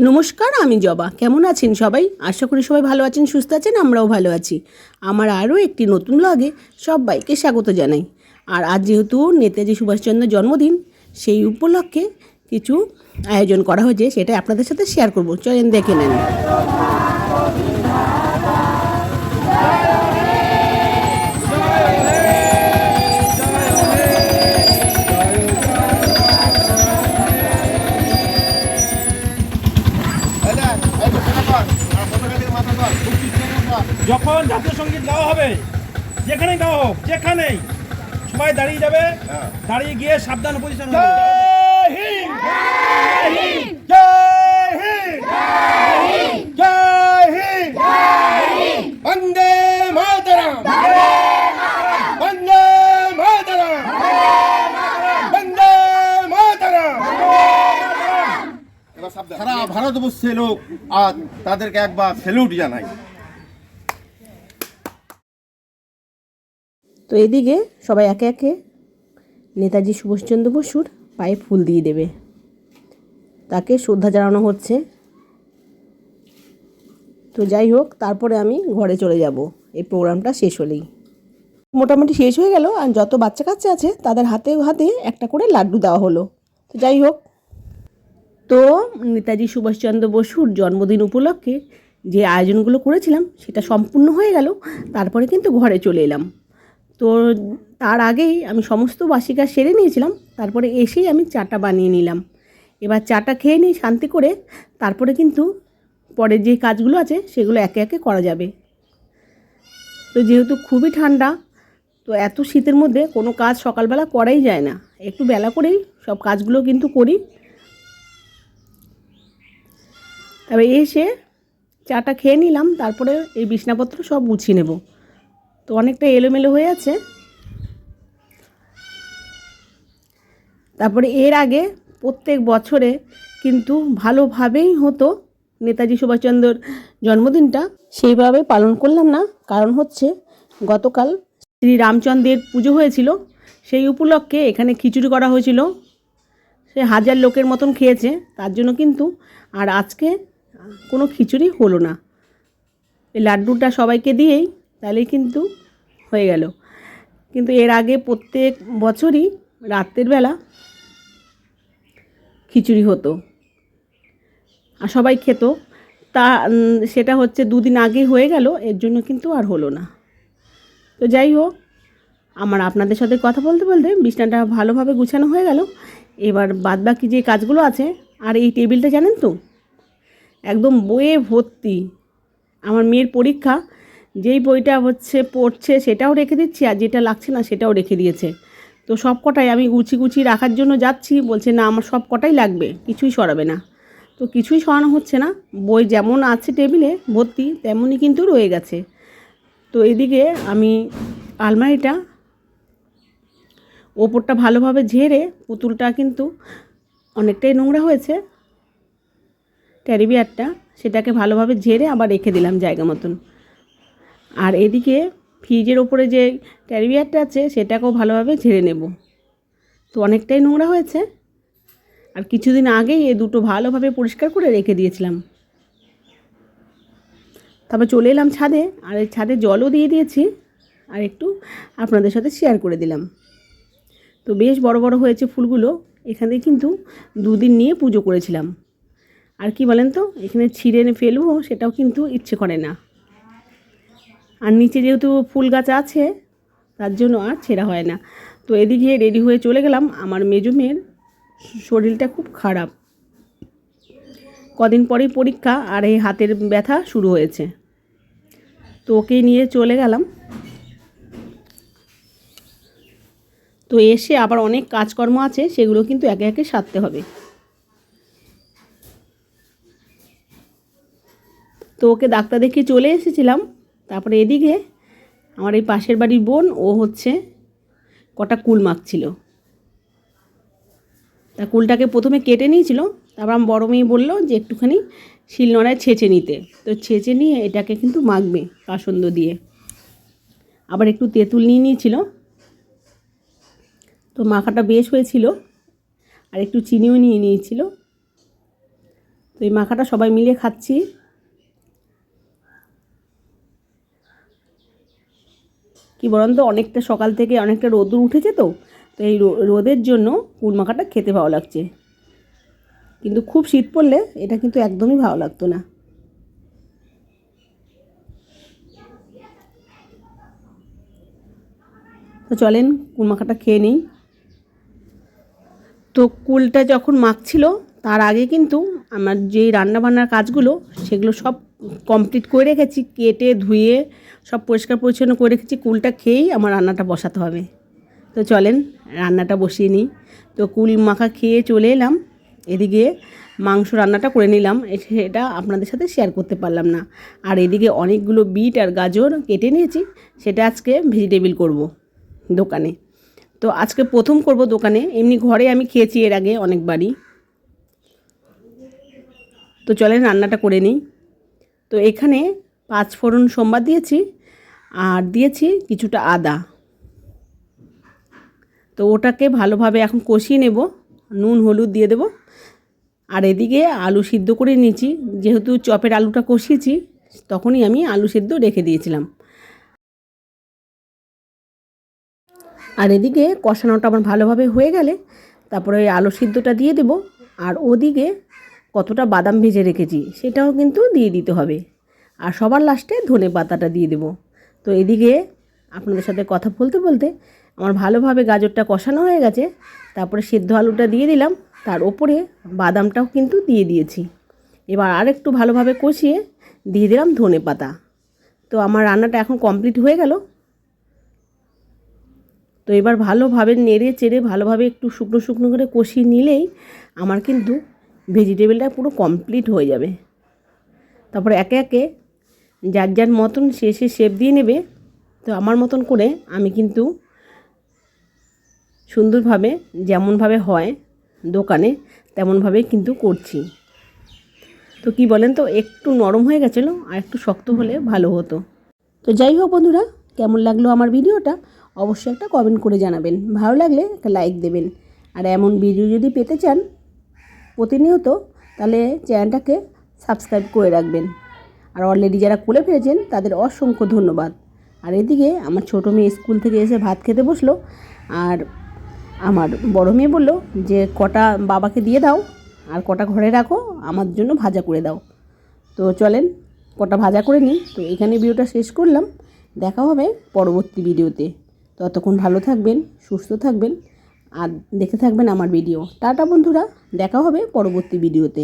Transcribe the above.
নমস্কার, আমি জবা। কেমন আছেন সবাই? আশা করি সবাই ভালো আছেন, সুস্থ আছেন। আমরাও ভালো আছি। আমার আরও একটি নতুন ব্লগে সবাইকে স্বাগত জানাই। আর আজ যেহেতু নেতাজি সুভাষচন্দ্রের জন্মদিন, সেই উপলক্ষে কিছু আয়োজন করা হয়েছে, সেটা আপনাদের সাথে শেয়ার করব। চলেন দেখে নেন। যখন জাতীয় সঙ্গীত গাওয়া হবে, যেখানে গাওয়া হোক, যেখানেই সবাই দাঁড়িয়ে যাবে, দাঁড়িয়ে গিয়ে সাবধান পজিশন হবে। বন্দে মাতরম, বন্দে মাতরম, বন্দে মাতরম। সারা ভারতবর্ষের লোক আজ তাদেরকে একবার স্যালুট জানাই। তো এদিকে সবাই একে একে নেতাজি সুভাষচন্দ্র বসুর পায়ে ফুল দিয়ে দেবে, তাকে শ্রদ্ধা জানানো হচ্ছে। তো যাই হোক, তারপরে আমি ঘরে চলে যাব এই প্রোগ্রামটা শেষ হলেই। মোটামুটি শেষ হয়ে গেল, আর যত বাচ্চা কাচ্চা আছে তাদের হাতে হাতে একটা করে লাড্ডু দেওয়া হলো। তো যাই হোক, তো নেতাজি সুভাষচন্দ্র বসুর জন্মদিন উপলক্ষে যে আয়োজনগুলো করেছিলাম সেটা সম্পূর্ণ হয়ে গেল। তারপরে কিন্তু ঘরে চলে এলাম। তো তার আগেই আমি সমস্ত বাসি কাজ সেরে নিয়েছিলাম। তারপরে এসেই আমি চাটা বানিয়ে নিলাম। এবার চাটা খেয়ে নিই শান্তি করে, তারপরে কিন্তু পরের যে কাজগুলো আছে সেগুলো একে একে করা যাবে। তো যেহেতু খুবই ঠান্ডা, তো এত শীতের মধ্যে কোনো কাজ সকালবেলা করাই যায় না, একটু বেলা করেই সব কাজগুলো কিন্তু করি। তবে এসে চাটা খেয়ে নিলাম, তারপরে এই বিছনাপত্র সব গুছিয়ে নেব। তো অনেকটা এলোমেলো হয়ে আছে। তারপরে এর আগে প্রত্যেক বছরে কিন্তু ভালোভাবেই হতো নেতাজি সুভাষচন্দ্রর জন্মদিনটা, সেইভাবে পালন করলাম না। কারণ হচ্ছে গতকাল শ্রী রামচন্দ্রের পুজো হয়েছিল, সেই উপলক্ষে এখানে খিচুড়ি করা হয়েছিল। সে 1000 লোকের মতন খেয়েছে, তার জন্য কিন্তু আর আজকে কোনো খিচুড়ি হলো না। এই লাড্ডুটা সবাইকে দিয়েই তাহলেই কিন্তু হয়ে গেল। কিন্তু এর আগে প্রত্যেক বছরই রাতের বেলা খিচুড়ি হতো আর সবাই খেত। তা সেটা হচ্ছে 2 দিন আগে হয়ে গেল, এর জন্য কিন্তু আর হলো না। তো যাই হোক, আমার আপনাদের সাথে কথা বলতে বলতে বিছানাটা ভালোভাবে গুছানো হয়ে গেল। এবার বাদবাকি যে কাজগুলো আছে, আর এই টেবিলটা জানেন তো একদম বইয়ে ভর্তি। আমার মেয়ের পরীক্ষা, যেই বইটা পড়ছে সেটাও রেখে দিচ্ছি, আর যেটা লাগছে না সেটাও রেখে দিয়েছে। তো সব কটাই আমি গুছিয়ে রাখার জন্য যাচ্ছি, বলছে না আমার সব কটাই লাগবে, কিছুই সরাবে না। তো কিছুই সরানো হচ্ছে না, বই যেমন আছে টেবিলে ভর্তি তেমনই কিন্তু রয়ে গেছে। তো এদিকে আমি আলমারিটা ওপরটা ভালোভাবে ঝেড়ে, পুতুলটা কিন্তু অনেকটাই নোংরা হয়েছে, ট্যাডি বিয়ারটা, সেটাকে ভালোভাবে ঝেড়ে আবার রেখে দিলাম জায়গা মতন। আর এদিকে ফ্রিজের ওপরে যে ট্যাডি বিয়ারটা আছে সেটাকেও ভালোভাবে ঝেড়ে নেব। তো অনেকটাই নোংরা হয়েছে, আর কিছুদিন আগেই এই দুটো ভালোভাবে পরিষ্কার করে রেখে দিয়েছিলাম। তারপর চলে এলাম ছাদে, আর এই ছাদে জলও দিয়ে দিয়েছি, আর একটু আপনাদের সাথে শেয়ার করে দিলাম। তো বেশ বড় বড় হয়েছে ফুলগুলো। এখানে কিন্তু 2 দিন নিয়ে পুজো করেছিলাম। আর কি বলেন তো, এখানে ছিঁড়ে ফেলবো সেটাও কিন্তু ইচ্ছে করে না। আর নিচে যেহেতু ফুল গাছ আছে তার জন্য আর ছেঁড়া হয় না। তো এদিকে রেডি হয়ে চলে গেলাম। আমার মেজো মেয়ের শরীরটা খুব খারাপ, কদিন পরেই পরীক্ষা, আর এই হাতের ব্যথা শুরু হয়েছে। তো ওকে নিয়ে চলে গেলাম। তো এসে আবার অনেক কাজকর্ম আছে, সেগুলো কিন্তু একে একে সারতে হবে। তো ওকে ডাক্তার দেখিয়ে চলে এসেছিলাম। তারপরে এদিকে আমার এই পাশের বাড়ির বোন, ও কটা কুল মাখছিল। তা কুলটাকে প্রথমে কেটে নিয়েছিল, তারপর আমার বড়ো মেয়ে বললো যে একটুখানি শিলনোড়ায় ছেঁচে নিতে। তো ছেঁচে নিয়ে এটাকে কিন্তু মাখবে কাসন্দ দিয়ে। আবার একটু তেঁতুল নিয়েছিল, তো মাখাটা বেশ হয়েছিল। আর একটু চিনিও নিয়েছিল। তো এই মাখাটা সবাই মিলে খাচ্ছি। কি বলুন তো, অনেকটা সকাল থেকে অনেকটা রোদ্দুর উঠেছে, তো এই রোদের জন্য কুল মাখাটা খেতে ভালো লাগছে। কিন্তু খুব শীত পড়লে এটা কিন্তু একদমই ভালো লাগতো না। তো চলেন কুল মাখাটা খেয়ে নিই। তো কুলটা যখন মাখছিল তার আগে কিন্তু আমার যেই রান্নাবান্নার কাজগুলো সেগুলো সব কমপ্লিট করে রেখেছি, কেটে ধুয়ে সব পরিষ্কার পরিচ্ছন্ন করে রেখেছি। কুলটা খেয়েই আমার রান্নাটা বসাতে হবে। তো চলেন রান্নাটা বসিয়ে নিই। তো কুল মাখা খেয়ে চলে এলাম, এদিকে মাংস রান্নাটা করে নিলাম। এটা আপনাদের সাথে শেয়ার করতে পারলাম না। আর এদিকে অনেকগুলো বিট আর গাজর কেটে নিয়েছি, সেটা আজকে ভেজিটেবিল করব দোকানে। তো আজকে প্রথম করব দোকানে, এমনি ঘরে আমি খেয়েছি এর আগে অনেকবারই। তো চলেন রান্নাটা করে নিই। তো এখানে 5 ফোড়ন সোমবার দিয়েছি আর দিয়েছি কিছুটা আদা। তো ওটাকে ভালোভাবে এখন কষিয়ে নেব, নুন হলুদ দিয়ে দেব। আর এদিকে আলু সিদ্ধ করে নিয়েছি, যেহেতু চপের আলুটা কষিয়েছি তখনই আমি আলু সিদ্ধ রেখে দিয়েছিলাম। আর এদিকে কষানোটা আমার ভালোভাবে হয়ে গেলে তারপরে ওই আলু সিদ্ধটা দিয়ে দেব। আর ওদিকে কতটা বাদাম ভেজে রেখেছি সেটাও কিন্তু দিয়ে দিতে হবে। আর সবার লাস্টে ধনে পাতাটা দিয়ে দেব। তো এদিকে আপনাদের সাথে কথা বলতে বলতে আমার ভালোভাবে গাজরটা কষানো হয়ে গেছে। তারপরে সিদ্ধ আলুটা দিয়ে দিলাম, তার ওপরে বাদামটাও কিন্তু দিয়ে দিয়েছি। এবার আর একটু ভালোভাবে কষিয়ে দিয়ে দিলাম ধনে পাতা। তো আমার রান্নাটা এখন কমপ্লিট হয়ে গেল। তো এবার ভালোভাবে নেড়ে চেড়ে ভালোভাবে একটু শুকনো শুকনো করে কষিয়ে নিলেই আমার কিন্তু ভেজিটেবলটা পুরো কমপ্লিট হয়ে যাবে। তারপরে একে একে যার যার মতন শেষে শেপ দিয়ে নেবে। তো আমার মতন করে আমি কিন্তু সুন্দরভাবে যেমনভাবে হয় দোকানে তেমনভাবেই কিন্তু করছি। তো কি বলেন তো, একটু নরম হয়ে গেছিলো, আর একটু শক্ত হলে ভালো হতো। তো যাই হোক বন্ধুরা, কেমন লাগলো আমার ভিডিওটা অবশ্যই একটা কমেন্ট করে জানাবেন। ভালো লাগলে একটা লাইক দেবেন। আর এমন ভিডিও যদি পেতে চান প্রতিনিয়ত, তাহলে চ্যানেলটাকে সাবস্ক্রাইব করে রাখবেন। আর অলরেডি যারা খুলে ফেলেছেন তাদের অসংখ্য ধন্যবাদ। আর এদিকে আমার ছোটো মেয়ে স্কুল থেকে এসে ভাত খেতে বসলো। আর আমার বড় মেয়ে বললো যে কটা বাবাকে দিয়ে দাও আর কটা ঘরে রাখো, আমার জন্য ভাজা করে দাও। তো চলেন কটা ভাজা করে নিই। তো এখানে ভিডিওটা শেষ করলাম, দেখা হবে পরবর্তী ভিডিওতে। ততক্ষণ ভালো থাকবেন, সুস্থ থাকবেন আর দেখতে থাকবেন আমার ভিডিও। টাটা বন্ধুরা, দেখা হবে পরবর্তী ভিডিওতে।